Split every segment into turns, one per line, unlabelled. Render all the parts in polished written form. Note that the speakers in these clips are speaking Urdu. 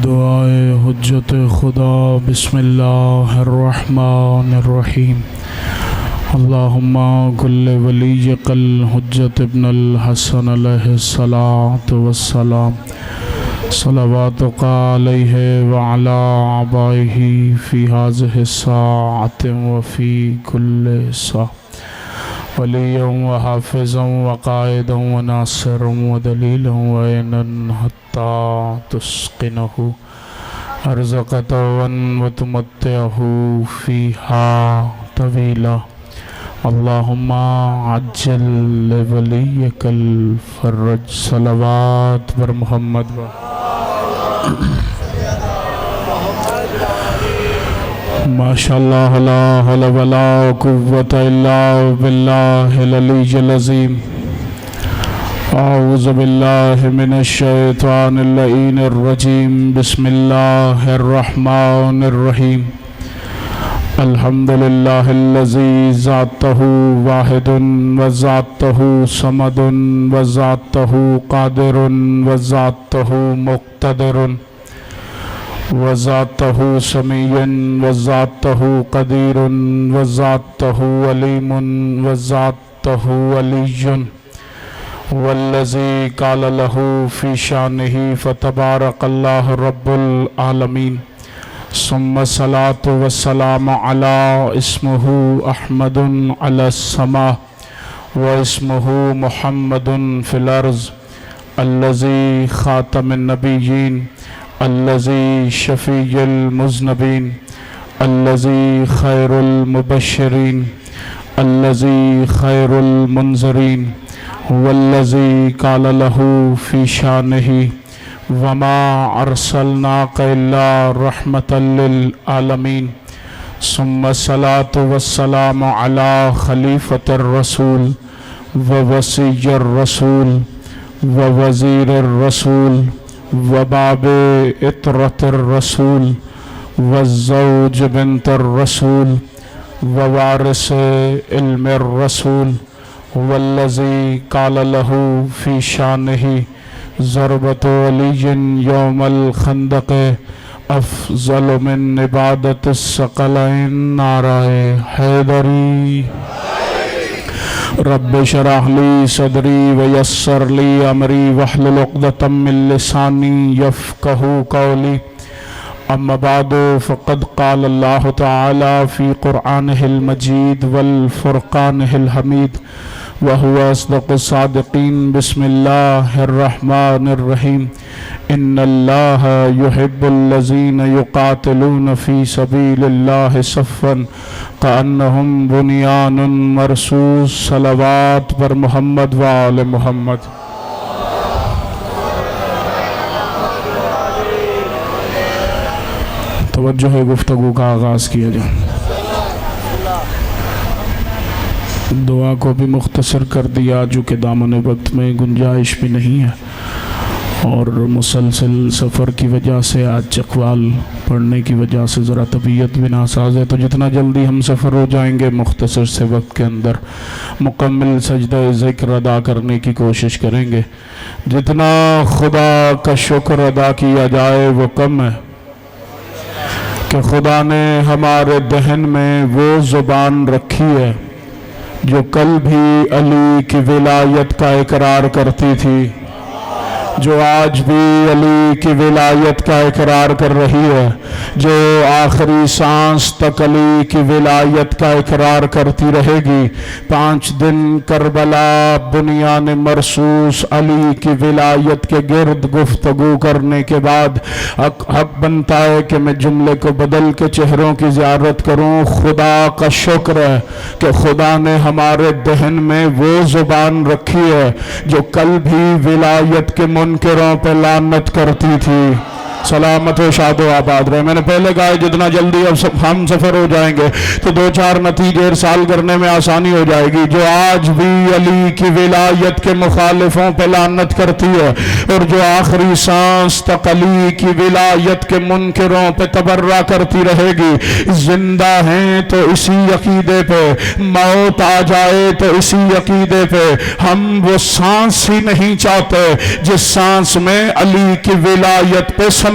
دعائے حجت خدا بسم اللہ الرحمن الرحیم اللہم کل ولیک الحجت ابن الحسن علیہ الصلاة والسلام صلواتک علیہ وعلا آبائہ فی هذه الساعة وفی کل ساعة ولیا وحافظا وقائدا وناصرا ودلیلا وعینا حتی تسقنہ ارزقتا وتمتعہ فیہا طویلا اللہم عجل لولیک الفرج صلوات بر محمد ماشاءاللہ لا حول ولا قوة الا باللہ العلی العظیم اعوذ باللہ من الشیطان اللعین الرجیم بسم اللہ الرحمن الرحیم الحمدللہ الذی ذاتہ واحد وذاتہ صمد وذاتہ قادر وذاتہ مقتدر وذاتہ سمیع وذاتہ قدیر وذاتہ علیم وذاتہ علی والذی قال لہ فی شانہ فتبارک اللہ رب العالمین ثم الصلاة والسلام علی اسمہ احمد علی السماء واسمہ محمد فی الارض الذی خاتم النبیین الذي شفيع المذنبين الذي خير المبشرين الذي خير المنذرين والذي قال له في شانه وما أرسلناك إلا رحمة للعالمين ثم الصلاة والسلام على خليفة الرسول ووصي الرسول ووزير الرسول وباب اطرت الرسول والزوج بنت الرسول ووارث علم الرسول والذي قال له في شانه ضربة علي يوم الخندق افضل من عبادة الثقلين نعرہ حیدری رب اشرح لی صدری ویسر لی امری واحلل عقدۃ من لسانی یفقہوا قولی اما بعد فقد قال اللہ تعالی فی قرآنہ المجید والفرقانہ الحمید وهو اصدق الصادقین بسم اللہ الرحمن الرحیم ان اللہ يحب الذین یقاتلون فی سبیل اللہ صفا کأنہم بنیان مرصوص صلوات پر محمد وآل محمد توجہ گفتگو کا آغاز کیا جائے دعا کو بھی مختصر کر دیا جو کہ دامن وقت میں گنجائش بھی نہیں ہے اور مسلسل سفر کی وجہ سے آج اقوال پڑھنے کی وجہ سے ذرا طبیعت بھی ناساز ہے تو جتنا جلدی ہم سفر ہو جائیں گے مختصر سے وقت کے اندر مکمل سجدہ ذکر ادا کرنے کی کوشش کریں گے جتنا خدا کا شکر ادا کیا جائے وہ کم ہے کہ خدا نے ہمارے دہن میں وہ زبان رکھی ہے جو کل بھی علی کی ولایت کا اقرار کرتی تھی جو آج بھی علی کی ولایت کا اقرار کر رہی ہے جو آخری سانس تک علی کی ولایت کا اقرار کرتی رہے گی 5 دن کربلا بنیان مرصوص علی کی ولایت کے گرد گفتگو کرنے کے بعد حق بنتا ہے کہ میں جملے کو بدل کے چہروں کی زیارت کروں خدا کا شکر ہے کہ خدا نے ہمارے دہن میں وہ زبان رکھی ہے جو کل بھی ولایت کے منکروں پہ لعنت کرتی تھی سلامت و شاد و آباد رہے. میں نے پہلے کہا جتنا جلدی اب ہم سفر ہو جائیں گے تو 2-4 نتیجے ارسال کرنے میں آسانی ہو جائے گی. جو آج بھی علی کی ولایت کے مخالفوں پہ لعنت کرتی ہے اور جو آخری سانس تک علی کی ولایت کے منکروں پہ تبرہ کرتی رہے گی, زندہ ہیں تو اسی عقیدے پہ, موت آ جائے تو اسی عقیدے پہ. ہم وہ سانس ہی نہیں چاہتے جس سانس میں علی کی ولایت پہ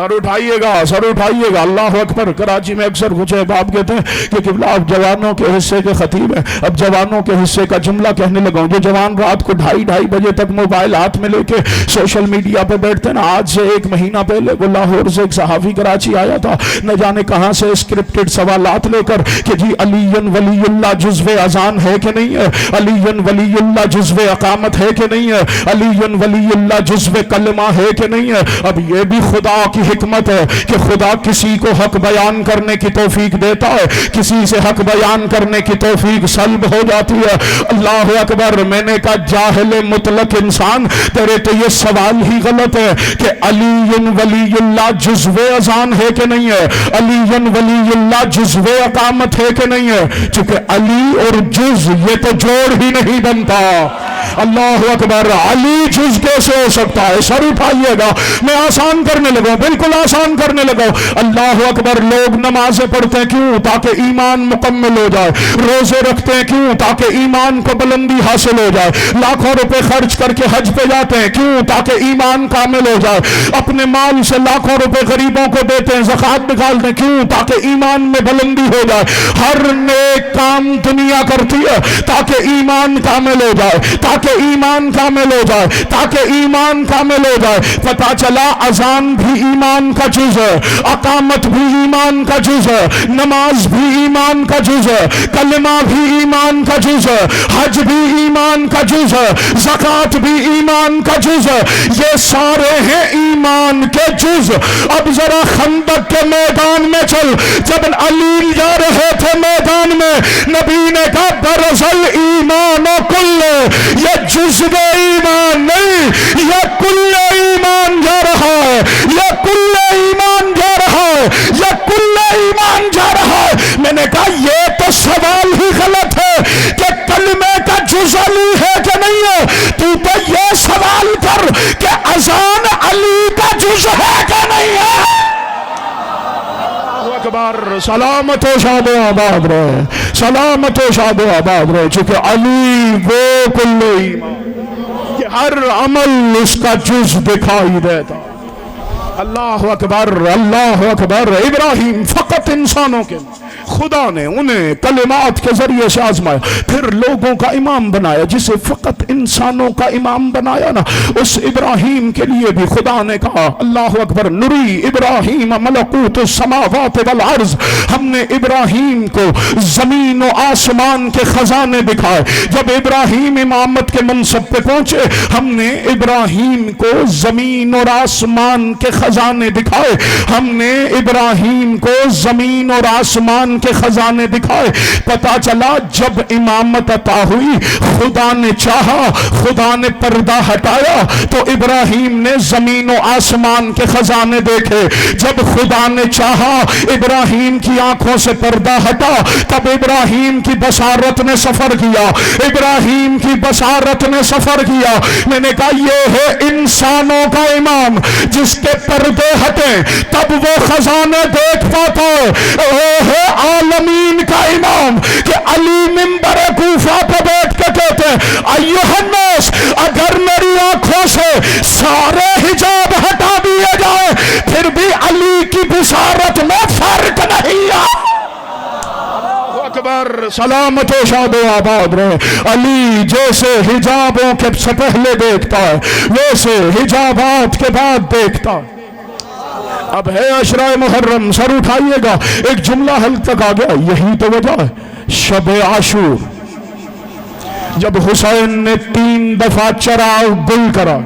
سر اٹھائیے گا، سر اٹھائیے گا، اللہ اکبر۔ کراچی میں اکثر کچھ احباب کہتے ہیں کہ قبلہ آپ جوانوں کے حصے کے خطیب ہیں، اب جوانوں کے حصے کا جملہ کہنے لگا ہوں۔ جو جوان رات کو 2:30 بجے تک موبائل ہاتھ میں لے کے سوشل میڈیا پہ بیٹھتے ہیں نا، آج سے 1 مہینہ پہلے وہ لاہور سے ایک صحافی کراچی آیا تھا، نہ جانے کہاں سے اسکرپٹڈ سوالات لے کر کہ جی علی ولی اللہ جزو اذان ہے کہ نہیں ہے، علی ولی اللہ جزو اقامت ہے کہ نہیں ہے، علی ولی اللہ جزو کلمہ ہے کہ نہیں ہے۔ اب یہ بھی خدا کی حکمت ہے کہ خدا کسی کو حق بیان کرنے کی توفیق دیتا ہے، کسی سے حق بیان کرنے کی توفیق سلب ہو جاتی ہے۔ اللہ اکبر۔ میں نے کہا جاہل مطلق انسان، تیرے تو یہ سوال ہی غلط ہے کہ علی ولی اللہ جزو اذان ہے کہ نہیں ہے، علی ولی اللہ جزو اقامت ہے کہ نہیں ہے، چونکہ علی اور جز یہ تو جوڑ ہی نہیں بنتا۔ اللہ اکبر۔ علی جز کیسے ہو سکتا ہے؟ سر اٹھائیے گا۔ میں آسان کرنے لگا، بالکل آسان کرنے لگا۔ اللہ اکبر۔ لوگ نمازیں پڑھتے ہیں کیوں؟ تاکہ ایمان مکمل ہو جائے۔ روزے رکھتے ہیں کیوں؟ تاکہ ایمان کو بلندی حاصل ہو جائے۔ لاکھوں روپے خرچ کر کے حج پہ جاتے ہیں کیوں؟ تاکہ ایمان کامل ہو جائے۔ اپنے مال سے لاکھوں روپے غریبوں کو دیتے ہیں، زکوٰۃ نکالتے ہیں کیوں؟ تاکہ ایمان میں بلندی ہو جائے۔ ہر نیک کام دنیا کرتی ہے تاکہ ایمان کامل ہو جائے، تاکہ ایمان کامل ہو جائے، تاکہ ایمان کامل ہو جائے۔ پتہ چلا اذان بھی ایمان کا جز ہے، اقامت بھی ایمان کا جز ہے، نماز بھی ایمان کا جز ہے، کلمہ بھی ایمان کا جز ہے، حج بھی ایمان کا جز ہے، زکوٰۃ بھی ایمان کا جز ہے۔ یہ سارے ہیں ایمان کے جز۔ اب ذرا خندق کے میدان میں چل، جب علی جا رہے تھے میدان میں، نبی نے کہا برزل ایمان و کل، یہ جزو ایمان نہیں، یہ کل ایمان جا رہا ہے، یہ کل ایمان جا رہا ہے، یہ کل ایمان جا رہا ہے۔ میں نے کہا یہ تو سوال ہی غلط ہے کہ کلمے کا جز علی ہے کہ نہیں ہے، تو یہ سوال کر کہ اذان علی کا جز ہے کہ نہیں ہے۔ اکبر۔ سلامت و شاد و آباد رہے، سلامت و شاد و آباد رہے، چونکہ علی وہ کل ایمان کہ ہر عمل اس کا جز دکھائی دیتا۔ اللہ اکبر، اللہ اکبر۔ ابراہیم فقط انسانوں کے، خدا نے انہیں کلمات کے ذریعے سے آزمایا، پھر لوگوں کا امام بنایا۔ جسے فقط انسانوں کا امام بنایا نا، اس ابراہیم کے لیے بھی خدا نے کہا اللہ اکبر، نری ابراہیم ملکوت السماوات والارض۔ ہم نے ابراہیم کو زمین و آسمان کے خزانے دکھائے۔ جب ابراہیم امامت کے منصب پہ پہنچے، ہم نے ابراہیم کو زمین اور آسمان کے خزانے دکھائے۔ ہم نے ابراہیم کو زمین اور آسمان کے خزانے دکھائے۔ پتا چلا جب امامت عطا ہوئی، خدا نے چاہا، خدا نے پردہ ہٹایا تو ابراہیم نے زمین و آسمان کے خزانے دیکھے۔ جب خدا نے چاہا، ابراہیم کی آنکھوں سے پردہ ہٹا، تب ابراہیم کی بصارت نے سفر کیا، ابراہیم کی بصارت نے سفر کیا۔ میں نے کہا یہ ہے انسانوں کا امام، جس کے پردے ہٹے تب وہ خزانے دیکھ پاتا ہے۔ وہ ہے عالمین کا امام کہ علی منبر کوفہ پہ بیٹھ کے کہتے ہیں ایھا الناس، اگر میری آنکھوں سے سارے حجاب ہٹا دیے جائیں پھر بھی علی کی بشارت میں فرق نہیں ہے۔ اکبر۔ سلامت و شاد و آباد رہے۔ علی جیسے حجابوں کے سے پہلے دیکھتا ہے، ویسے حجابات کے بعد دیکھتا ہے۔ اب ہے عشرہ محرم، سر اٹھائیے گا، ایک جملہ حل تک آ گیا، یہی تو وجہ ہے شب عاشور، جب حسین نے 3 دفعہ چراغ گل کرا،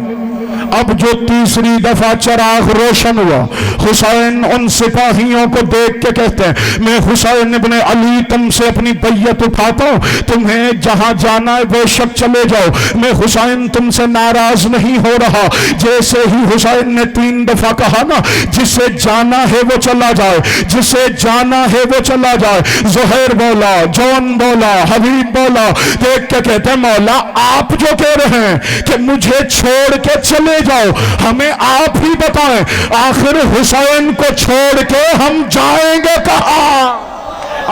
اب جو تیسری دفعہ چراغ روشن ہوا، حسین ان سپاہیوں کو دیکھ کے کہتے ہیں میں حسین ابن علی تم سے اپنی بیعت اٹھاتا ہوں، تمہیں جہاں جانا ہے بے شک چلے جاؤ، میں حسین تم سے ناراض نہیں ہو رہا۔ جیسے ہی حسین نے 3 دفعہ کہا نا، جسے جانا ہے وہ چلا جائے، جسے جانا ہے وہ چلا جائے، زہیر بولا، جون بولا، حبیب بولا، دیکھ کے کہتے ہیں مولا آپ جو کہہ رہے ہیں کہ مجھے چھوڑ کے چلے جاؤ، ہمیں آپ ہی بتائیں آخر حسین کو چھوڑ کے ہم جائیں گے کہاں؟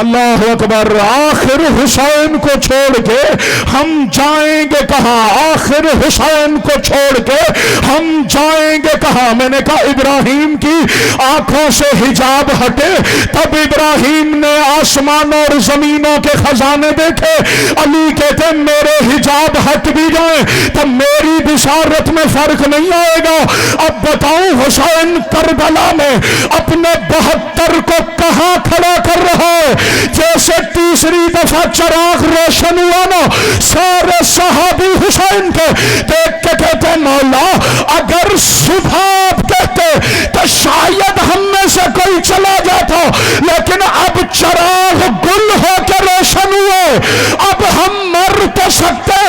اللہ اکبر. آخر حسین کو چھوڑ کے ہم جائیں گے کہاں؟ آخر حسین کو چھوڑ کے ہم جائیں گے کہاں؟ میں نے کہا ابراہیم کی آنکھوں سے حجاب ہٹے تب ابراہیم نے آسمانوں اور زمینوں کے خزانے دیکھے. علی کہتے میرے حجاب ہٹ بھی جائیں تب میری بشارت میں فرق نہیں آئے گا. اب بتاؤں حسین کربلا میں اپنے 72 کو کہاں کھڑا کر رہا ہے؟ جیسے تیسری دفعہ چراغ روشن ہوا نا سارے صحابی حسین کے دیکھ کے کہتے مولا اگر صبح آپ کہتے تو شاید ہم میں سے کوئی چلا جاتا لیکن اب چراغ گل ہو کے روشن ہوئے. اب ہم مر تو سکتے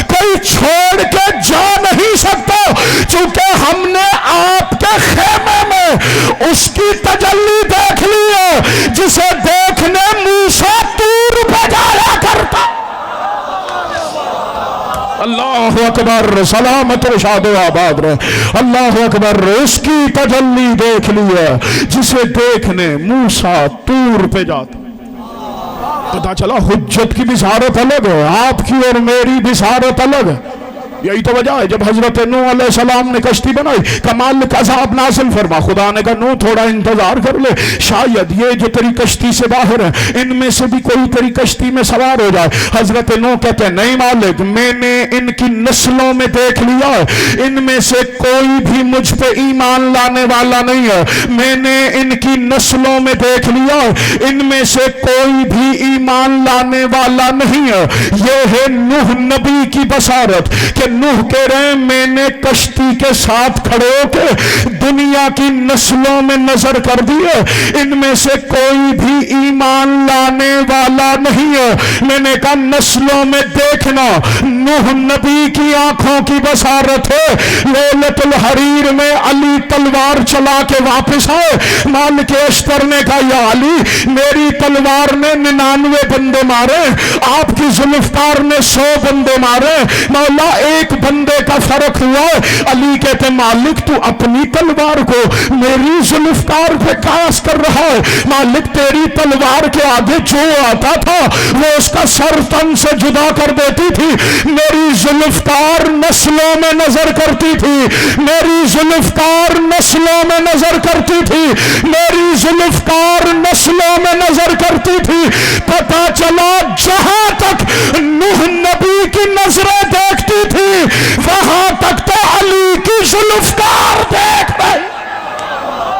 کوئی چھوڑ کے جا نہیں سکتا چونکہ ہم نے آپ کے خیمے میں اس کی تجلی دیکھ لی ہے جسے دیکھنے موسیٰ طور پہ جایا کرتا. اللہ اکبر. سلامت و شاد و آباد رہے. اللہ اکبر. اس کی تجلی دیکھ لی ہے جسے دیکھنے موسیٰ طور پہ جاتا. پتا چلا حجت کی بشارت الگ ہے، آپ کی اور میری بشارت الگ ہے. یہی تو وجہ ہے جب حضرت نوح علیہ السلام نے کشتی بنائی کمال کا عذاب نازل فرما. خدا نے کہا نوح تھوڑا انتظار کر لے شاید یہ جو تیری کشتی سے باہر ہیں ان میں سے بھی کوئی تیری کشتی میں سوار ہو جائے. حضرت نوح کہتے ہیں نہیں مالک میں نے ان کی نسلوں میں دیکھ لیا ہے ان میں سے کوئی بھی مجھ پہ ایمان لانے والا نہیں ہے. میں نے ان کی نسلوں میں دیکھ لیا ہے ان میں سے کوئی بھی ایمان لانے والا نہیں ہے. یہ ہے نوح نبی کی بشارت کہ نوح کہہ رہے ہیں میں نے کشتی کے ساتھ کھڑے ہو کے دنیا کی نسلوں میں نظر کر دی ہے ان میں سے کوئی بھی ایمان لانے والا نہیں ہے. میں نے کہا نسلوں میں دیکھنا نوح نبی کی آنکھوں کی بشارت ہے. لیلۃ الحریر میں علی تلوار چلا کے واپس آئے. مالک اشتر نے کہا یا علی میری تلوار نے 99 بندے مارے آپ کی ذوالفقار نے 100 بندے مارے. مولا ایک بندے کا فرق ہوا ہے. علی کہتے مالک تو اپنی تلوار کو میری ذوالفقار پہ قیاس کر رہا ہے. مالک تیری تلوار کے آگے جو آتا تھا وہ اس کا سر تن سے جدا کر دیتی تھی. میری ذوالفقار نسلوں میں نظر کرتی تھی. میری ذوالفقار نسلوں میں نظر کرتی تھی. میری ذوالفقار نسلوں میں نظر کرتی تھی. پتا چلا جہاں تک نوح نبی کی نظریں دیکھتی تھی وہاں تک تو علی کی ذوالفقار دیکھ رہی.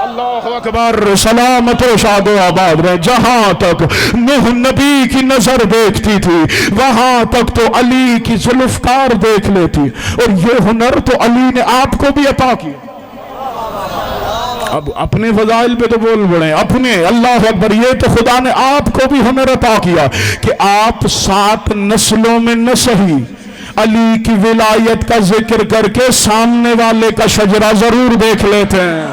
اللہ اکبر. سلامت و شاد و آباد رہے. جہاں تک نوح نبی کی نظر دیکھتی تھی وہاں تک تو علی کی ذوالفقار دیکھ لیتی. اور یہ ہنر تو علی نے آپ کو بھی عطا کیا. اب اپنے فضائل پہ تو بول پڑے اپنے. اللہ اکبر. یہ تو خدا نے آپ کو بھی ہنر عطا کیا کہ آپ 7 نسلوں میں نہ سہی علی کی ولایت کا ذکر کر کے سامنے والے کا شجرہ ضرور دیکھ لیتے ہیں.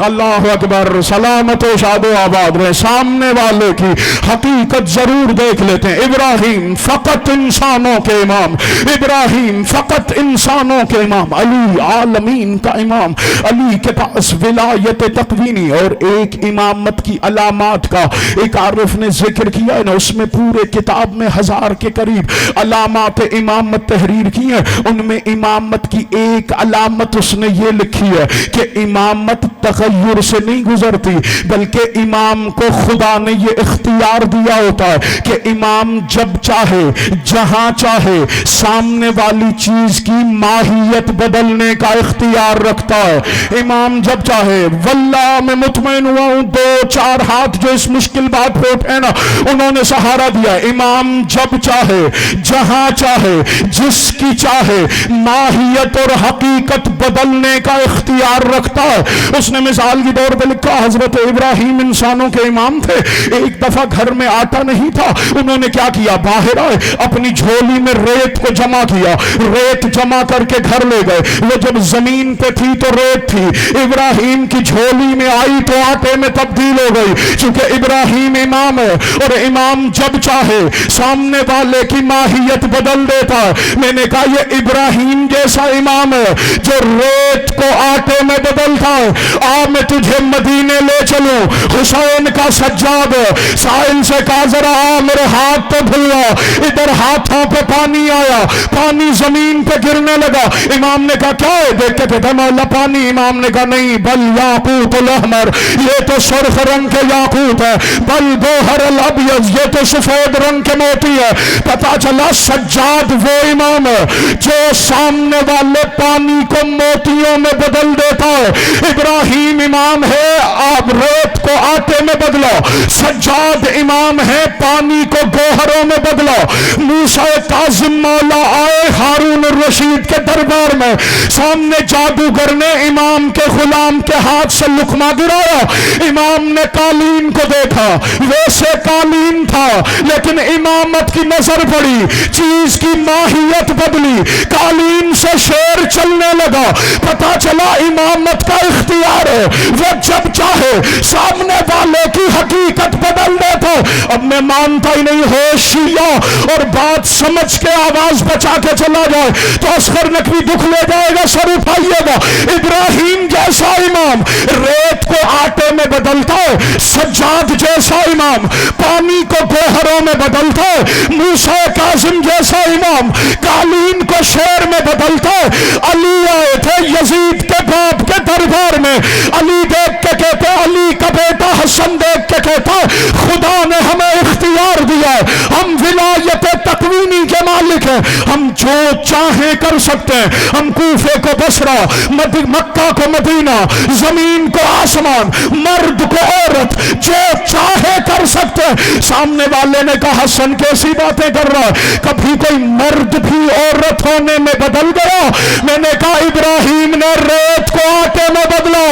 اللہ اکبر. سلامت و شاد و آباد رہے. سامنے والے کی حقیقت ضرور دیکھ لیتے ہیں. ابراہیم فقط انسانوں کے امام. ابراہیم فقط انسانوں کے امام. علی عالمین کا امام. علی کے پاس ولایت تکوینی اور ایک امامت کی علامات کا ایک عارف نے ذکر کیا ہے نا اس میں پورے کتاب میں 1000 کے قریب علامات امامت تحریر کی ہیں. ان میں امامت کی ایک علامت اس نے یہ لکھی ہے کہ امامت تغیر سے نہیں گزرتی بلکہ امام کو خدا نے یہ اختیار دیا ہوتا ہے کہ امام جب چاہے جہاں چاہے سامنے والی چیز کی ماہیت بدلنے کا اختیار رکھتا ہے. امام جب چاہے واللہ میں مطمئن ہوا ہوں 2-4 ہاتھ جو اس مشکل بات پہ اٹھے نا انہوں نے سہارا دیا. امام جب چاہے جہاں چاہے جس کی چاہے ماہیت اور حقیقت بدلنے کا اختیار رکھتا ہے. اس نے مثال کی طور پہ لکھا حضرت ابراہیم انسانوں کے امام تھے. ایک دفعہ گھر میں آٹا نہیں تھا. انہوں نے کیا کیا باہر آئے اپنی جھولی میں ریت کو جمع کیا. ریت جمع کر کے گھر لے گئے. وہ جب زمین پہ تھی تو ریت تھی. ابراہیم کی جھولی میں آئی تو آٹے میں تبدیل ہو گئی. چونکہ ابراہیم امام ہے اور امام جب چاہے سامنے والے کی ماہیت بدل دیتا ہے. میں نے کہا یہ ابراہیم جیسا امام ہے جو ریت کو آٹے میں بدلتا ہے. آپ میں تجھے مدینے لے چلوں. حسین کا سجاد سائل سے کہا ذرا میرے ہاتھ تو دھلوا. ادھر ہاتھوں پہ پانی آیا, پانی زمین پہ گرنے لگا. امام نے کہا کیا ہے؟ دیکھ کے کہتا مولا پانی. امام نے کہا نہیں, بل یاقوت الاحمر, یہ تو سرخ رنگ کے یاقوت ہے. بل گوہر الابیض, یہ تو سفید رنگ کے موتی ہے. پتا چلا سجاد وہ امام ہے جو سامنے والے پانی کو موتیوں میں بدل دیتا ہے. ابراہیم امام ہے, آپ ریت کو آٹے میں بدلا. سجاد امام ہے, پانی کو گوہروں میں بدلا. موسیٰ کاظم مولا آئے ہارون الرشید کے دربار میں, سامنے جادوگر نے امام کے غلام کے ہاتھ سے لقمہ گرایا. امام نے قالین کو دیکھا, ویسے قالین تھا لیکن امامت کی نظر پڑی, چیز کی ماہیت بدلی, قالین سے شیر چلنے لگا. پتا چلا امامت کا اختیار ہے, وہ جب چاہے سامنے والے کی حقیقت بدل دیتا. اب میں مانتا ہی نہیں ہو شیعہ اور بات سمجھ کے آواز بچا کے چلا جائے تو اصغر نقوی دکھ لے جائے گا, سر اٹھائیے گا. ابراہیم جیسا امام ریت کو آٹے میں بدلتا ہے, سجاد جیسا امام پانی کو گوہروں میں بدلتا ہے, موسیٰ کاظم جیسا امام قالین کو شیر میں بدلتا ہے. علی آئے تھے یزید کے باپ کے دربار میں, علی دیکھ کے کہتے علی کا بیٹا حسن دیکھ کے کہتا خدا نے ہمیں اختیار دیا ہے, ہم ولایت تکوینی کے مالک ہیں, ہم جو چاہیں کر سکتے ہیں. ہم کوفے کو بصرہ, مکہ کو مدینہ, زمین کو آسمان, مرد کو عورت, جو چاہے کر سکتے ہیں. سامنے والے نے کہا حسن کیسی باتیں کر رہا ہے, کبھی کوئی مرد بھی عورت ہونے میں بدل گیا؟ میں نے کہا ابراہیم نے ریت کو آٹے میں بدلا,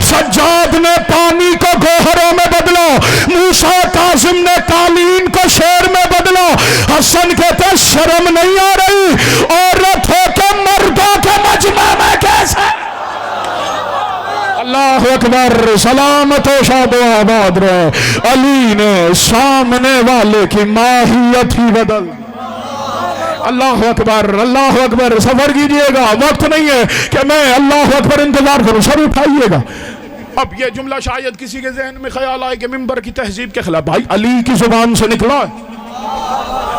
سجاد نے پانی کو گوہروں میں بدلا, موسیٰ کاظم نے قالین کو شیر میں بدلا. حسن کہتے شرم نہیں آ رہی, عورت ہو کے مردوں کے مجمع میں کیسے؟ اللہ اکبر, سلامت و شاد و آباد رہے. علی نے سامنے والے کی ماہیت ہی بدل. اللہ اکبر, اللہ اکبر. سفر کیجئے گا, وقت نہیں ہے کہ میں اللہ اکبر انتظار کروں, سر اٹھائیے گا. اب یہ جملہ شاید کسی کے ذہن میں خیال آئے کہ ممبر کی تہذیب کے خلاف. بھائی علی کی زبان سے نکلا ہے,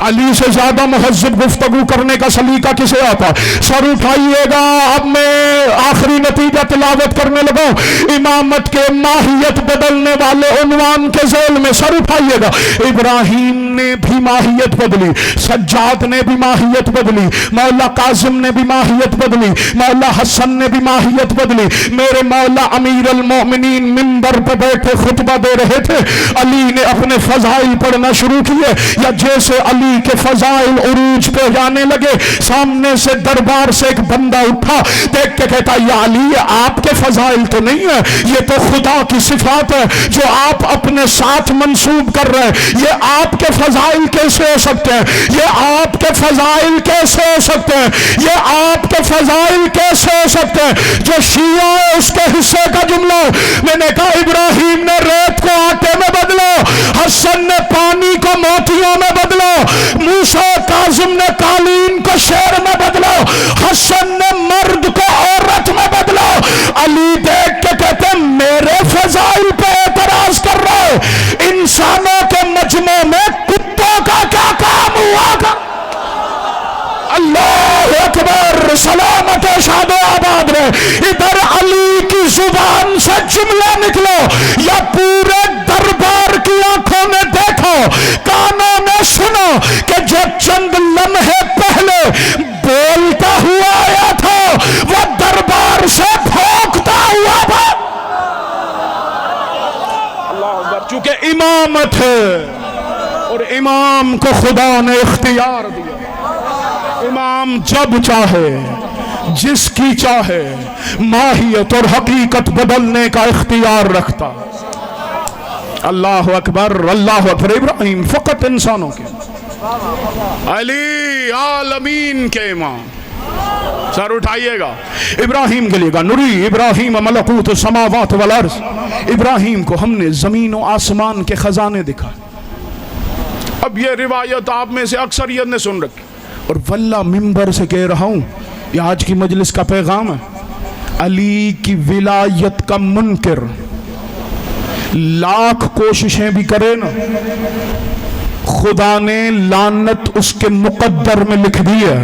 علی سے زیادہ مہذب گفتگو کرنے کا سلیقہ کسے آتا؟ سر اٹھائیے گا. اب میں آخری نتیجہ تلاوت کرنے لگا, امامت کے ماہیت بدلنے والے عنوان کے ذیل میں. سر اٹھائیے گا. ابراہیم نے بھی ماہیت بدلی, سجاد نے بھی ماہیت بدلی, مولا کاظم نے بھی ماہیت بدلی, مولا حسن نے بھی ماہیت بدلی. میرے مولا امیر المومنین منبر پہ بیٹھے خطبہ دے رہے تھے, علی نے اپنے فضائل پڑھنا شروع کیے. یا جیسے علی کے فضائل عروج پہ جانے لگے, سامنے سے دربار سے ایک بندہ اٹھا, دیکھ کے کہتا یا علی یہ آپ کے فضائل تو نہیں ہے, یہ تو خدا کی صفات ہے جو آپ اپنے ساتھ منسوب کر رہے ہیں. یہ آپ کے فضائل کیسے ہو سکتے ہیں؟ یہ آپ کے فضائل کیسے ہو سکتے ہیں؟ یہ آپ کے فضائل کیسے ہو سکتے ہیں؟ جو شیعہ ہے اس کے حصے کا جملہ. میں نے کہا ابراہیم نے ریت کو آٹے میں بدلا, حسن نے پانی کو موتیوں میں بدلا, موسیٰ کاظم نے قالین کو شیر میں بدلا, حسن نے مرد کو عورت میں بدلا. علی دیکھ کے کہتے میرے فضائل پہ اعتراض کر رہا ہے, انسانوں کے مجمع میں کتوں کا کیا کام ہوا گا؟ اللہ اکبر, سلامت شاد و آباد رہے. ادھر علی کی زبان سے جملہ نکلو یا پورے دربار کی آنکھوں نے دیکھو, کانوں نے سنو کہ جو چند لمحے پہلے بولتا ہوا آیا تھا وہ دربار سے بھونکتا ہوا تھا. اللہ اکبر. چونکہ امامت ہے اور امام کو خدا نے اختیار دیا. امام جب چاہے جس کی چاہے ماہیت اور حقیقت بدلنے کا اختیار رکھتا. اللہ اکبر, اللہ اکبر. ابراہیم فقط انسانوں کے, علی عالمین کے امام. سر اٹھائیے گا. ابراہیم کے لیے گا نوری ابراہیم ملکوت السماوات والارض. ابراہیم کو ہم نے زمین و آسمان کے خزانے دکھا. اب یہ روایت آپ میں سے اکثریت نے سن رکھی, اور واللہ ممبر سے کہہ رہا ہوں, یہ آج کی مجلس کا پیغام ہے. علی کی ولایت کا منکر لاکھ کوششیں بھی کرے نا، خدا نے لعنت اس کے مقدر میں لکھ دی ہے۔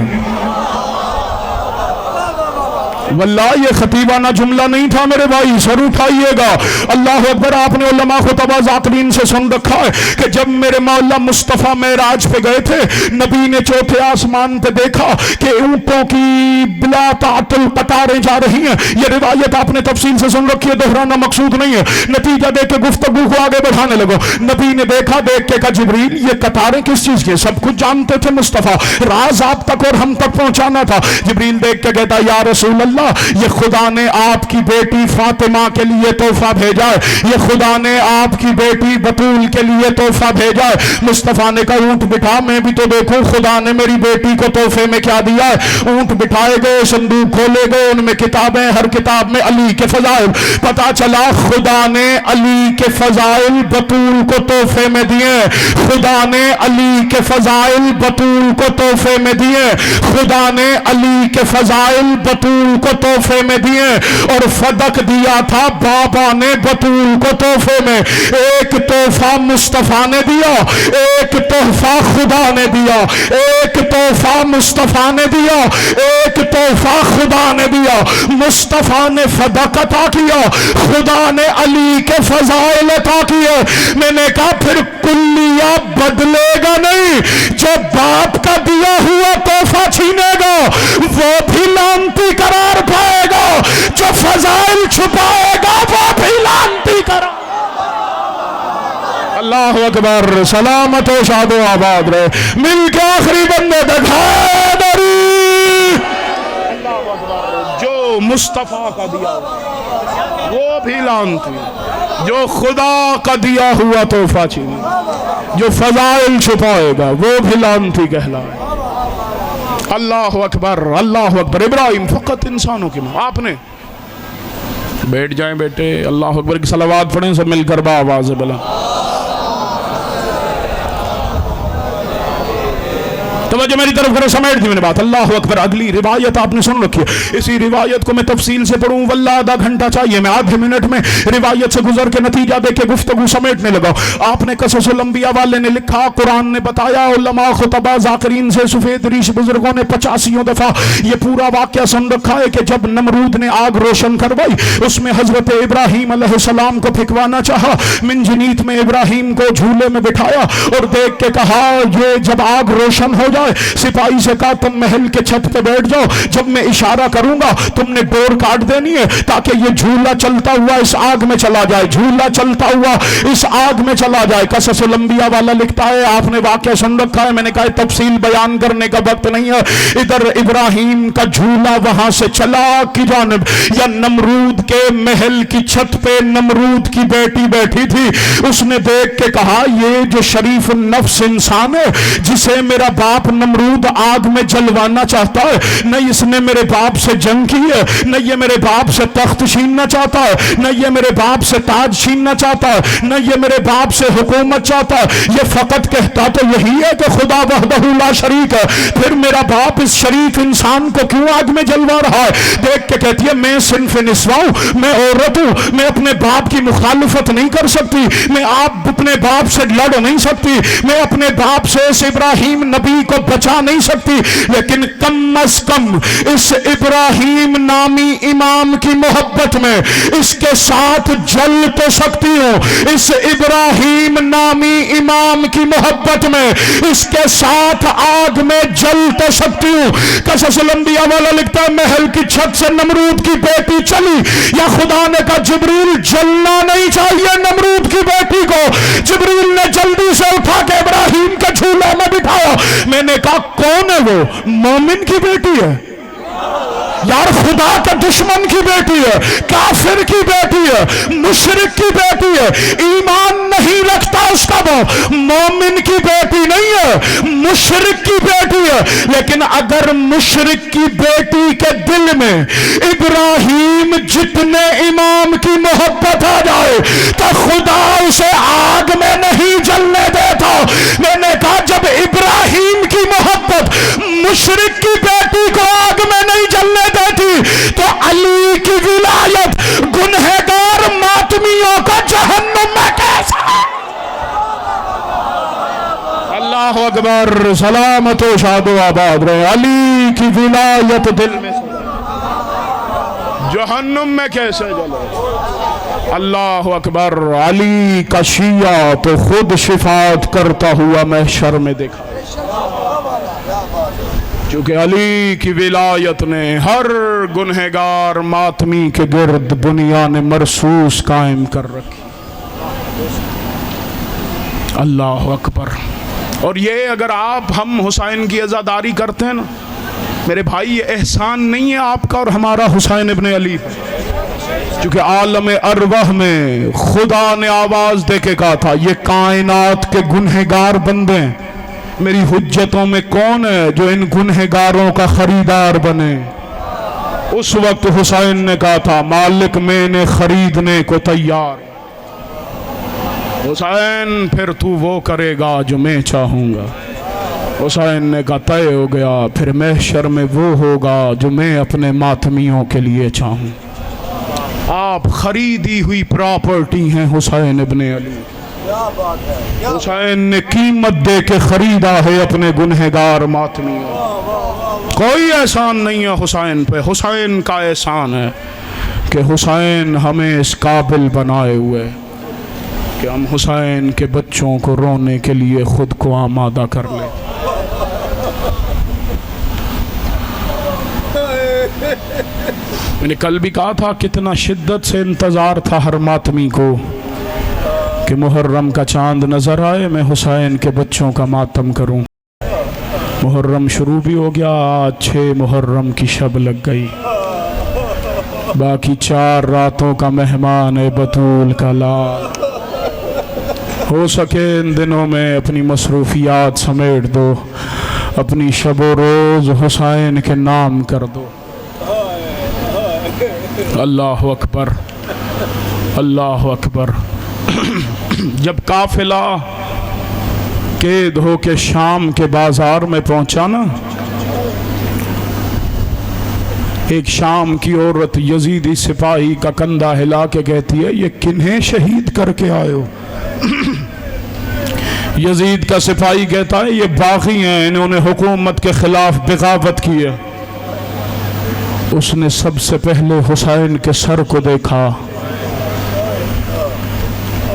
واللہ یہ خطیبانہ جملہ نہیں تھا میرے بھائی، سر اٹھائیے گا۔ اللہ اکبر۔ آپ نے علماء خطبہ ذاکرین سے سن رکھا ہے کہ جب میرے مولا مصطفیٰ معراج پہ گئے تھے، نبی نے چوتھے آسمان پہ دیکھا کہ اونٹوں کی بلا تعطل قطاریں جا رہی ہیں۔ یہ روایت آپ نے تفصیل سے سن رکھی ہے، دہرانا مقصود نہیں ہے۔ نتیجہ دے کے گفتگو کو آگے بڑھانے لگو۔ نبی نے دیکھا، دیکھ کے کہا جبریل یہ قطاریں کس چیز کی؟ سب کچھ جانتے تھے مصطفیٰ، راز آپ تک اور ہم تک پہنچانا تھا۔ جبریل دیکھ کے کہتا یا رسول اللہ، یہ خدا نے آپ کی بیٹی فاطمہ کے لیے تحفہ بھیجا ہے، یہ خدا نے آپ کی بیٹی بطول کے لیے تحفہ بھیجا ہے۔ مصطفیٰ نے کہا اونٹ بٹھا، میں بھی تو دیکھوں خدا نے میری بیٹی کو تحفے میں کیا دیا ہے۔ اونٹ بٹھائے گئے، صندوق کھولے گئے، ان میں کتابیں، ہر کتاب میں علی کے فضائل۔ پتا چلا خدا نے علی کے فضائل بطول کو تحفے میں دیے، خدا نے علی کے فضائل بطول کو تحفے میں دیے، خدا نے علی کے فضائل بطول کو تحفے میں دیے، اور صدق دیا تھا بابا نے بطول کو تحفے میں۔ ایک تحفہ مصطفیٰ نے دیا، ایک تحفہ خدا نے دیا، ایک تحفہ مصطفیٰ نے دیا، ایک تحفہ خدا نے دیا۔ مصطفیٰ نے صدق عطا کیا، خدا نے علی کے فضائل عطا کیے۔ میں نے کہا پھر کلیہ بدلے گا نہیں، جو باپ کا دیا ہوا تحفہ چھینے گا وہ بھی لعنتی قرار پائے گا، جو فضائل چھپائے گا وہ بھی لعنتی قرار۔ اللہ اکبر، سلامت و شاد و آباد رہے۔ مل کے آخری بندے دکھائے دری۔ اللہ اکبر۔ جو مصطفیٰ کا دیا وہ بھی لعنتی، جو خدا کا دیا ہوا تحفہ چھینے، جو فضائل چھپائے گا وہ بھی لعنتی کہلائے۔ اللہ اکبر، اللہ اکبر۔ ابراہیم فقط انسانوں کی ماں۔ آپ نے بیٹھ جائیں بیٹے، اللہ اکبر کی صلوات پڑھیں سب مل کر بآواز بلند۔ توجہ میری طرف کرو، سمیٹ دی میں نے بات۔ اللہ اکبر۔ اگلی روایت آپ نے سن رکھی ہے، اسی روایت کو میں تفصیل سے پڑھوں واللہ آدھا گھنٹہ چاہیے، میں آدھے منٹ میں روایت سے گزر کے نتیجہ دے کے گفتگو سمیٹنے لگا۔ آپ نے قصص الانبیاء والے نے لکھا، قرآن نے بتایا، علماء خطبہ ذاکرین سے سفید ریش بزرگوں نے 85 دفعہ یہ پورا واقعہ سن رکھا ہے کہ جب نمرود نے آگ روشن کروائی، اس میں حضرت ابراہیم علیہ السلام کو پھکوانا چاہا، منجنیت میں ابراہیم کو جھولے میں بٹھایا اور دیکھ کے کہا یہ جب آگ روشن ہو جائے، سپاہی سے کہا تم محل کے چھت پہ بیٹھ جاؤ، جب میں اشارہ کروں گا تم نے ڈور کاٹ دینی ہے تاکہ یہ جھولا چلتا ہوا اس آگ میں چلا جائے، جھولا چلتا ہوا اس آگ میں چلا جائے۔ قصص الانبیاء والا لکھتا ہے، آپ نے واقعہ سن رکھا ہے، میں نے کہا تفصیل بیان کرنے کا وقت نہیں ہے۔ ادھر ابراہیم کا جھولا وہاں سے چلا کی جانب، یا نمرود کے محل کی چھت پہ نمرود کی بیٹی بیٹھی تھی، اس نے دیکھ کے کہا یہ جو شریف النفس انسان ہے جسے میرا باپ نمرود آگ میں جلوانا چاہتا ہے، نہ اس نے میرے باپ سے جنگ کی ہے، نہ یہ میرے باپ سے تخت چھیننا چاہتا ہے، نہ یہ میرے باپ سے تاج چھیننا چاہتا ہے، نہ یہ میرے باپ سے حکومت چاہتا ہے، یہ فقط کہتا تو یہی ہے کہ خدا وحدہ لا شریک ہے، پھر میرا باپ اس شریف انسان کو کیوں آگ میں جلوا رہا ہے؟ دیکھ کے کہتی ہے میں صنف نسواں ہوں، میں عورت ہوں، میں اپنے باپ کی مخالفت نہیں کر سکتی، میں آپ اپنے باپ سے لڑ نہیں سکتی، میں اپنے باپ سے اس ابراہیم نبی کو بچا نہیں سکتی، لیکن کم از کم اس ابراہیم نامی امام کی محبت میں اس کے ساتھ جل تو سکتی ہوں، اس ابراہیم نامی امام کی محبت میں اس کے ساتھ آگ میں جل تو سکتی ہوں۔ قصص الانبیاء والا لکھتا ہے محل کی چھت سے نمرود کی بیٹی چلی، یا خدا نے کہا جبریل جلنا نہیں چاہیے نمرود کی بیٹی کو، جبریل نے جلدی سے اٹھا کے ابراہیم کے جھولے میں بٹھایا۔ میں نے کہا کون ہے وہ؟ مومن کی بیٹی ہے یار، خدا کے دشمن کی بیٹی ہے، کافر کی بیٹی ہے، مشرک کی بیٹی ہے، ایمان نہیں رکھتا اس کا باپ، مومن کی بیٹی نہیں ہے، مشرک کی بیٹی ہے۔ لیکن اگر مشرک کی بیٹی کے دل میں ابراہیم جتنے امام کی محبت آ جائے تو خدا اسے آگ میں نہیں جلنے دیتا۔ میں نے کہا جب ابراہیم کی محبت مشرک کی بیٹی کو آگ میں نہیں جلنے دیتی تو علی کی اکبر، سلامت و شاد و آباد رہے، علی کی ولایت دل میں جہنم میں کیسے جلے۔ اللہ اکبر، علی کا شیعہ تو خود شفاعت کرتا ہوا محشر میں دیکھا، چونکہ علی کی ولایت نے ہر گنہگار ماتمی کے گرد بنیان مرصوص قائم کر رکھی۔ اللہ اکبر۔ اور یہ اگر ہم حسین کی عزاداری کرتے ہیں نا میرے بھائی، یہ احسان نہیں ہے آپ کا اور ہمارا حسین ابن علی، چونکہ عالم ارواح میں خدا نے آواز دے کے کہا تھا یہ کائنات کے گنہگار بندے ہیں، میری حجتوں میں کون ہے جو ان گنہگاروں کا خریدار بنے؟ اس وقت حسین نے کہا تھا مالک میں نے خریدنے کو تیار، حسین پھر تو وہ کرے گا جو میں چاہوں گا۔ حسین نے کہا طے ہو گیا، پھر محشر میں وہ ہوگا جو میں اپنے ماتمیوں کے لیے چاہوں۔ آپ خریدی ہوئی پراپرٹی ہیں حسین ابن علی، حسین نے قیمت دے کے خریدا ہے اپنے گنہگار ماتمیوں۔ کوئی احسان نہیں ہے حسین پہ، حسین کا احسان ہے کہ حسین ہمیں اس قابل بنائے ہوئے کہ ہم حسین کے بچوں کو رونے کے لیے خود کو آمادہ کر لیں۔ میں نے کل بھی کہا تھا کتنا شدت سے انتظار تھا ہر ماتمی کو کہ محرم کا چاند نظر آئے میں حسین کے بچوں کا ماتم کروں۔ محرم شروع بھی ہو گیا، آج 6 محرم کی شب لگ گئی، باقی 4 راتوں کا مہمان بطول کا لال۔ ہو سکے ان دنوں میں اپنی مصروفیات سمیٹ دو، اپنی شب و روز حسین کے نام کر دو۔ اللہ اکبر، اللہ اکبر۔ جب قافلہ قید ہو کے شام کے بازار میں پہنچا نا، ایک شام کی عورت یزیدی سپاہی کا کندھا ہلا کے کہتی ہے یہ کنہیں شہید کر کے آئے ہو؟ یزید کا سپاہی کہتا ہے یہ باغی ہیں، انہوں نے حکومت کے خلاف بغاوت کی ہے۔ اس نے سب سے پہلے حسین کے سر کو دیکھا،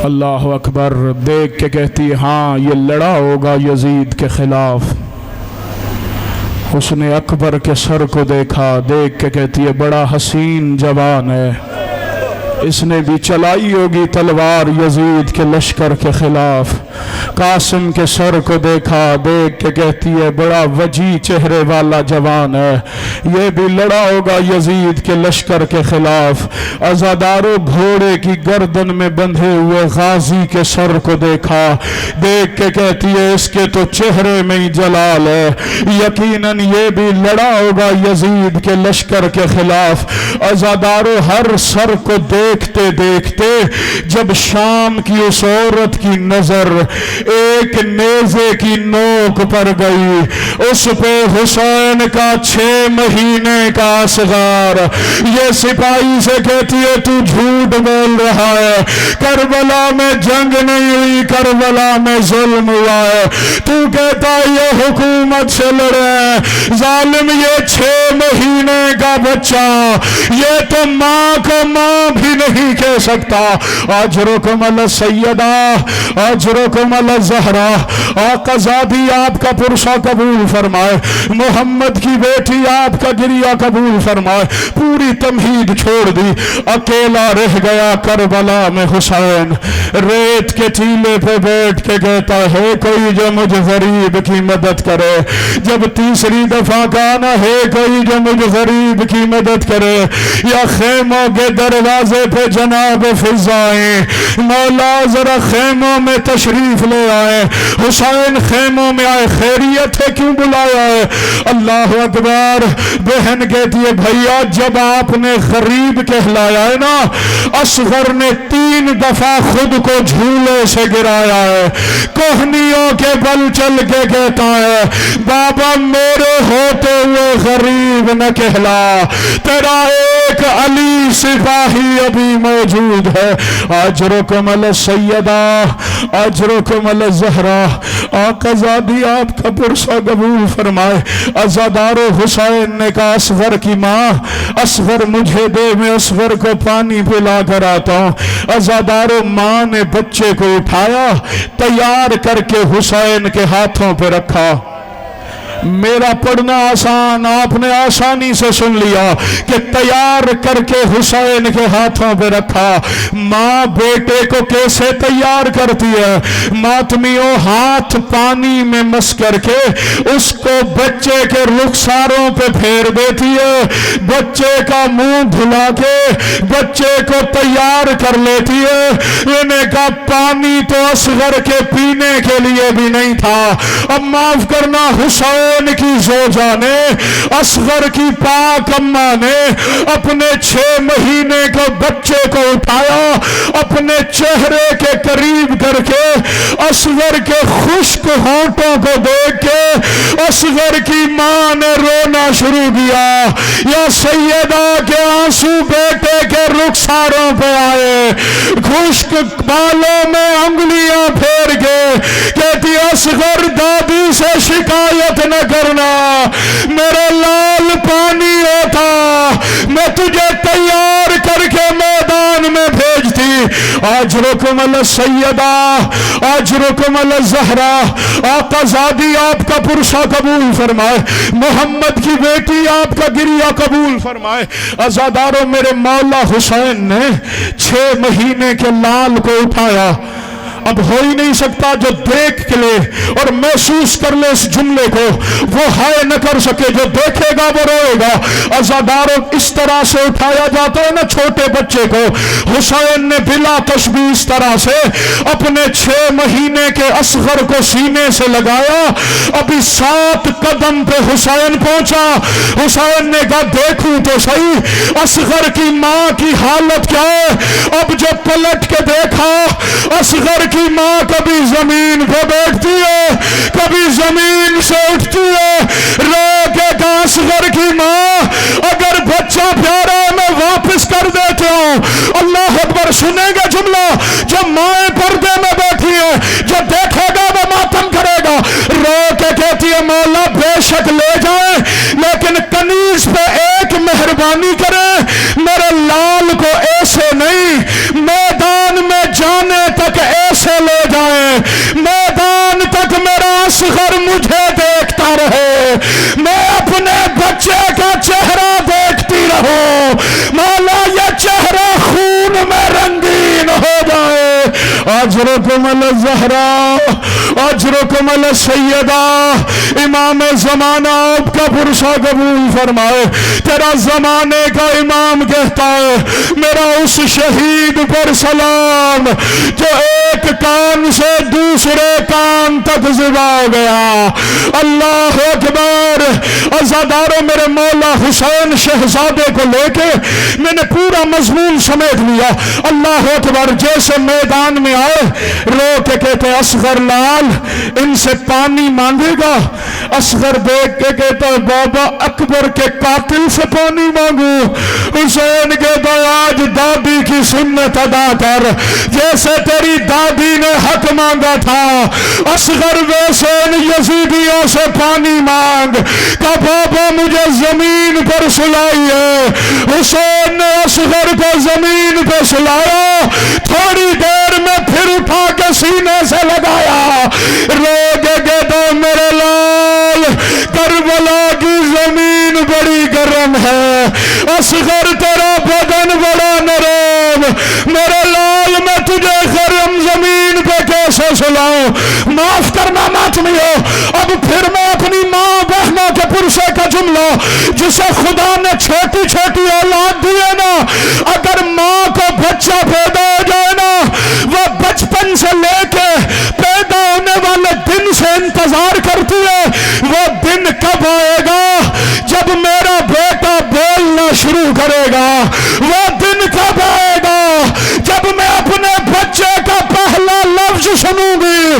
اللہ اکبر، دیکھ کے کہتی ہے ہاں یہ لڑا ہوگا یزید کے خلاف۔ اس نے اکبر کے سر کو دیکھا، دیکھ کے کہتی ہے بڑا حسین جوان ہے، اس نے بھی چلائی ہوگی تلوار یزید کے لشکر کے خلاف۔ قاسم کے سر کو دیکھا، دیکھ کے کہتی ہے بڑا وجی چہرے والا جوان ہے، یہ بھی لڑا ہوگا یزید کے لشکر کے خلاف۔ عزادارو گھوڑے کی گردن میں بندھے ہوئے غازی کے سر کو دیکھا، دیکھ کے کہتی ہے اس کے تو چہرے میں ہی جلال ہے، یقیناً یہ بھی لڑا ہوگا یزید کے لشکر کے خلاف۔ عزادارو ہر سر کو دیکھتے دیکھتے جب شام کی اس عورت کی نظر ایک نیزے کی نوک پر گئی، اس پہ حسین کا 6 مہینے کا اصغار۔ یہ سپاہی سے کہتی ہے تو جھوٹ بول رہا ہے، کربلا میں جنگ نہیں ہوئی، کربلا میں ظلم ہوا ہے، تو کہتا ہے یہ حکومت سے لڑے ہیں، ظالم یہ 6 مہینے کا بچہ، یہ تو ماں کو ماں بھی نہیں کہہ سکتا۔ اجرکم علی السیدہ، اجرکم علی الزہرا، آقا زادی آپ کا پرسہ قبول فرمائے، محمد کی بیٹی آپ کا گریہ قبول فرمائے۔ پوری تمہید چھوڑ دی، اکیلا رہ گیا کربلا میں حسین، ریت کے ٹیلے پہ بیٹھ کے کہتا ہے کوئی جو مجھ غریب کی مدد کرے۔ جب تیسری دفعہ کہنا ہے کوئی جو مجھ غریب کی مدد کرے، یا خیموں کے دروازے پہ جناب فضائیں، مولا ذرا خیموں میں تشریف لے آئے۔ حسین خیموں میں آئے، خیریت ہے کیوں بلایا ہے؟ اللہ اکبر۔ بہن کہتی ہے بھیا جب آپ نے غریب کہلایا ہے نا، اصغر نے 3 دفعہ خود کو جھولے سے گرایا ہے، کوہنیوں کے بل چل کے کہتا ہے بابا میرے ہوتے ہوئے غریب نہ کہلا، تیرا ایک علی سپاہی ابھی موجود ہے. اجرکم السیدہ اجرکم الزہرا. آقا زادی آپ کا پرسہ قبول فرمائے. عزادار حسین نے کہا اصغر کی ماں اصغر مجھے دے, میں اصغر کو پانی پلا کر آتا ہوں. عزادار ماں نے بچے کو اٹھایا, تیار کر کے حسین کے ہاتھوں پہ رکھا. میرا پڑھنا آسان, آپ نے آسانی سے سن لیا کہ تیار کر کے حسین کے ہاتھوں پہ رکھا. ماں بیٹے کو کیسے تیار کرتی ہے؟ ماتمیوں, ہاتھ پانی میں مس کر کے اس کو بچے کے رخساروں پہ پھیر دیتی ہے. بچے کا منہ دھلا کے بچے کو تیار کر لیتی ہے. انہیں کہا پانی تو اصغر کے پینے کے لیے بھی نہیں تھا. اب معاف کرنا, حسین کی زوجہ نے, اصغر کی پاک اماں نے اپنے 6 مہینے کے بچے کو اٹھایا, اپنے چہرے کے قریب کر کے اصغر کے خشک ہونٹوں کو دیکھ کے اصغر کی ماں نے رونا شروع کیا. یا سیدہ کے آنسو بیٹے کے رخساروں پہ آئے, خشک بالوں میں انگلیاں پھیر کے کہتی اصغر دادی سے شکایت نہ کرنا, میرا لال پانی ہوتا میں تجھے تیار کر کے میدان میں بھیجتی. اجرکم السیدہ اجرکم الزہرا. آقا زادی آپ کا پرسہ قبول فرمائے, محمد کی بیٹی آپ کا گریہ قبول فرمائے. عزاداروں, میرے مولا حسین نے 6 مہینے کے لال کو اٹھایا. اب ہو ہی نہیں سکتا جو دیکھ کے لے اور محسوس کر لے اس جملے کو, وہ ہائے نہ کر سکے. جو دیکھے گا وہ روئے گا. عزاداروں, اس طرح سے اٹھایا جاتا ہے نا چھوٹے بچے کو. حسین نے بلا تشبیہ اس طرح سے اپنے 6 مہینے کے اصغر کو سینے سے لگایا. ابھی 7 قدم پہ حسین پہنچا. حسین نے کہا دیکھوں تو صحیح اصغر کی ماں کی حالت کیا ہے. اب جو پلٹ کے دیکھا, اصغر کی ماں کبھی زمین پہ بیٹھتی ہے, کبھی زمین سے اٹھتی ہے. رو کے کہا اصغر کی ماں اگر بچہ پیارا میں واپس کر دیتے ہوں. اللہ اکبر, سنیں گے جملہ, جو مائیں پردے میں بیٹھی ہے, جو دیکھے گا وہ ماتم کرے گا. رو کے کہتی ہے مولا بے شک لے جائیں, لیکن کنیز پہ ایک مہربانی کریں, میرے لال کو ایسے نہیں, میدان میں جانے تک ایسے لے جائیں, میدان تک میرا اصغر مجھے دیکھتا رہے, میں اپنے بچے کا چہرہ دیکھتی رہوں. مولا یہ چہرہ خون میں رنگین ہو جائے. اجرکم الزہرا اجرکم السیدہ. امام زمانہ آپ کا پرسہ قبول فرمائے. تیرا زمانے کا امام کہتا ہے میرا اس شہید پر سلام جو ایک کان سے دوسرے کان تک ذبح ہو گیا. اللہ اکبر. عزاداروں, میرے مولا حسین شہزادے کو لے کے میں نے پورا مضمون سمیٹ لیا. اللہ اکبر. جیسے میدان میں آئے, رو کے کہتے اصغر لال ان سے پانی مانگے گا. اصغر دیکھ کے کہتا بابا اکبر کے قاتل سے پانی مانگو. حسین کہتا آج دادی کی سنت ادا کر, جیسے تیری دادی نے حق مانگا تھا. اصغر ویسے یزیدیوں سے پانی مانگ. کہا بابا مجھے زمین پر سلائیے. حسین نے اصغر کو زمین پہ سلایا, تھوڑی دیر میں پھر اٹھا کے سینے سے لگایا. رو کے کہتا میرے لال کربلا کی زمین بڑی گرم ہے, اصغر تیرا بدن بڑا نرم, میرے لال میں تجھے گرم زمین پہ کیسے سلاؤں. معاف کرنا ماتمیو, اب پھر میں اپنی ماں بہنوں کے پرسے کا جملہ, جسے خدا نے چھوٹی چھوٹی اولاد دی ہے نا, اگر ماں کو بچہ پیدا ہو جائے نا, وہ بچپن سے لے کے پیدا ہونے والے دن سے انتظار کرتی ہے. وہ دن کب آئے گا جب میرا بیٹا بولنا شروع کرے گا. وہ دن کب آئے گا جب میں اپنے بچے کا پہلا لفظ سنوں گی.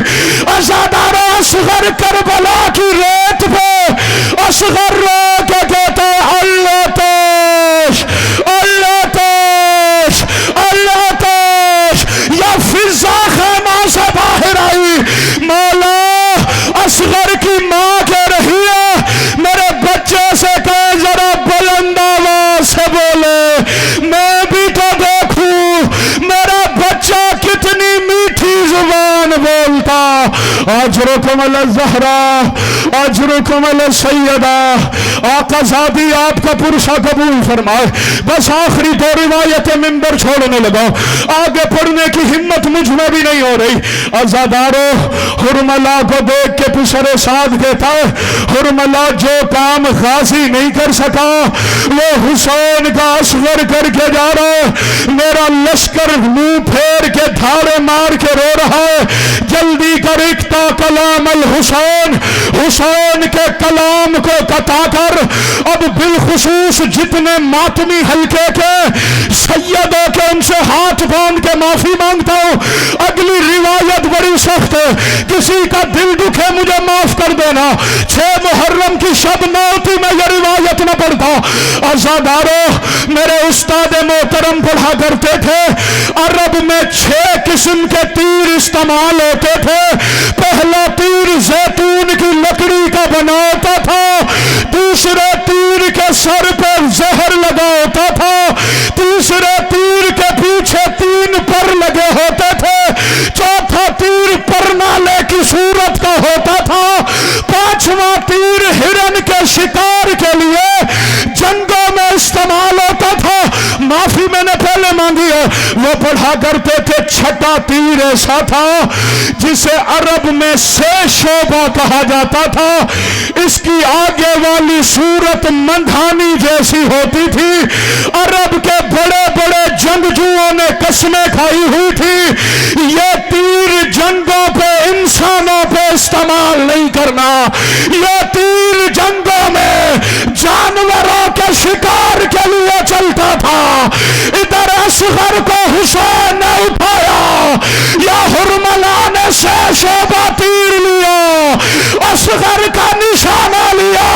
عزادارہ اصغر کربلا کی ریت پہ اصغر رو کے کہتا اللہ تاش اجرکم علی الزہرا، اجرکم علی السیدہ۔ آقا زادی آپ کا پرشا قبول فرمائے۔ بس آخری دو روایتیں ممبر چھوڑنے لگا، آگے پڑھنے کی ہمت مجھ میں بھی نہیں ہو رہی۔ عزادارو، حرملہ کو دیکھ کے پسر سعد کہتا ہے حرملہ جو کام غازی نہیں کر سکا وہ حسین کا اصغر کر کے جا رہا ہے۔ میرا لشکر منہ پھیر کے دھاڑے مار کے رو رہا ہے، جلدی کر اقتا کلام الحسین، حسین کے کلام کو قطع کر۔ اب بالخصوص جتنے ماتمی حلقے کے سیدوں کے ان سے ہاتھ باندھ کے معافی مانگتا ہوں، اگلی روایت بڑی سخت ہے، کسی کا دل دکھے مجھے معاف کر دینا۔ 6 محرم کی شب نہ ہوتی میں یہ روایت نہ پڑھتا۔ عزادارو، میرے استاد محترم پڑھا کرتے تھے عرب میں 6 قسم کے تیر استعمال ہوتے تھے۔ پہلا تیر زیتون کی لکڑی کا بنا ہوتا تھا، دوسرے تیر کے سر پہ زہر لگا ہوتا تھا، تیسرے تیر کے پیچھے 3 پر لگے ہوتے تھے، چوتھا تیر پرنالے کی صورت کا ہوتا تھا، 5واں تیر ہرن کے شکار کے لیے جنگوں میں استعمال ہوتا تھا۔ معافی میں نے پہلے مانگی ہے۔ وہ پڑھا کرتے تھے 6واں تیر ایسا تھا جسے عرب میں سے شعبہ کہا جاتا تھا، اس کی آگے والی صورت مندھانی جیسی ہوتی تھی، عرب کے بڑے بڑے جنگجوؤں نے قسمیں کھائی ہوئی تھی یہ تیر جنگوں پہ انسانوں پہ استعمال نہیں کرنا، یہ تیر جنگوں میں جانوروں کے شکار کے لیے چلتا تھا۔ ادھر اصغر کو حسین نے اٹھایا یا حرملہ نے سے شعبہ تیر لیا، اصغر کا نشانہ لیا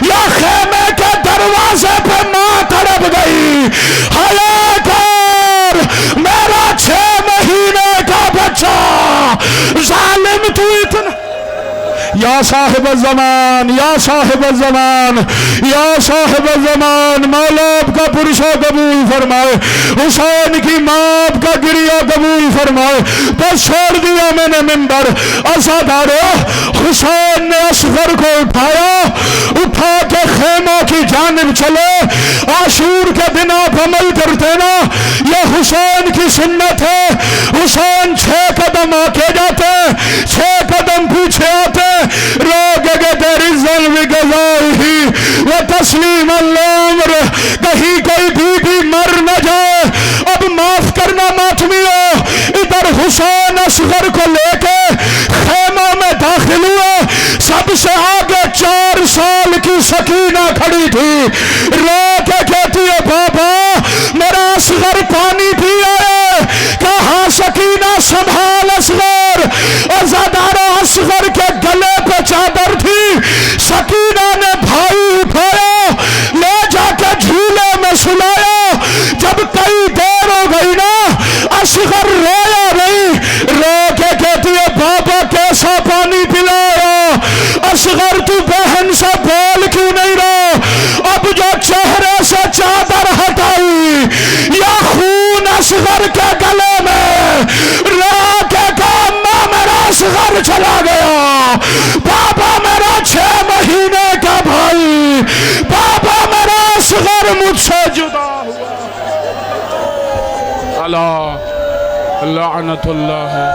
یا خیمے کے دروازے پہ ماں تڑپ گئی، حیا کر میرا 6 مہینے کا بچہ، ظالم تو اتنا۔ یا صاحب الزمان، یا صاحب الزمان، یا صاحب الزمان، مولا آپ کا پرشا قبول فرمائے، حسین کی ماں آپ کا گریہ قبول فرمائے۔ بس چھوڑ دیا میں نے ممبر۔ عزادارو، حسین نے اصغر کو اٹھا کے خیموں کی جانب چلے۔ عاشور کے دن آپ عمل کرتے نا، یہ حسین کی سنت ہے۔ حسین 6 قدم آکے جاتے، 6 قدم پیچھے آتے، روگے گے تیری ظلم گزائی وہ تسلیم الامر، کہیں کوئی بھی مر نہ جائے۔ اب معاف کرنا ماتمیوں، ادھر حسین اصغر کو لے کے خیموں میں داخل ہوئے، سب سے آگے 4 سال کی سکینہ کھڑی تھی، رو کے کہتی ہے بابا میرا اصغر پانی پی آئے، کہاں سکینہ سنبھال اصغر۔ عزادارو، اصغر کے گلے پہ چادر تھی، سکینہ نے بھائی اٹھایا لے جا کے جھولے میں سلایا۔ جب کئی دیر ہو گئی نا، اصغر رویا نہیں، رو کے کہتی ہے بابا کیسا پانی پلایا، اصغر تو بہن سے بول کیوں نہیں رہا؟ اب جو چہرے سے چادر ہٹائی یا خون اصغر کے گلے میں، رو کے کہا ماں میرا اصغر چلا گیا، بابا میرا 6 مہینے کا بھائی، بابا میرا اصغر مجھ سے جدا ہوا۔ اللہ لعنت اللہ ہے۔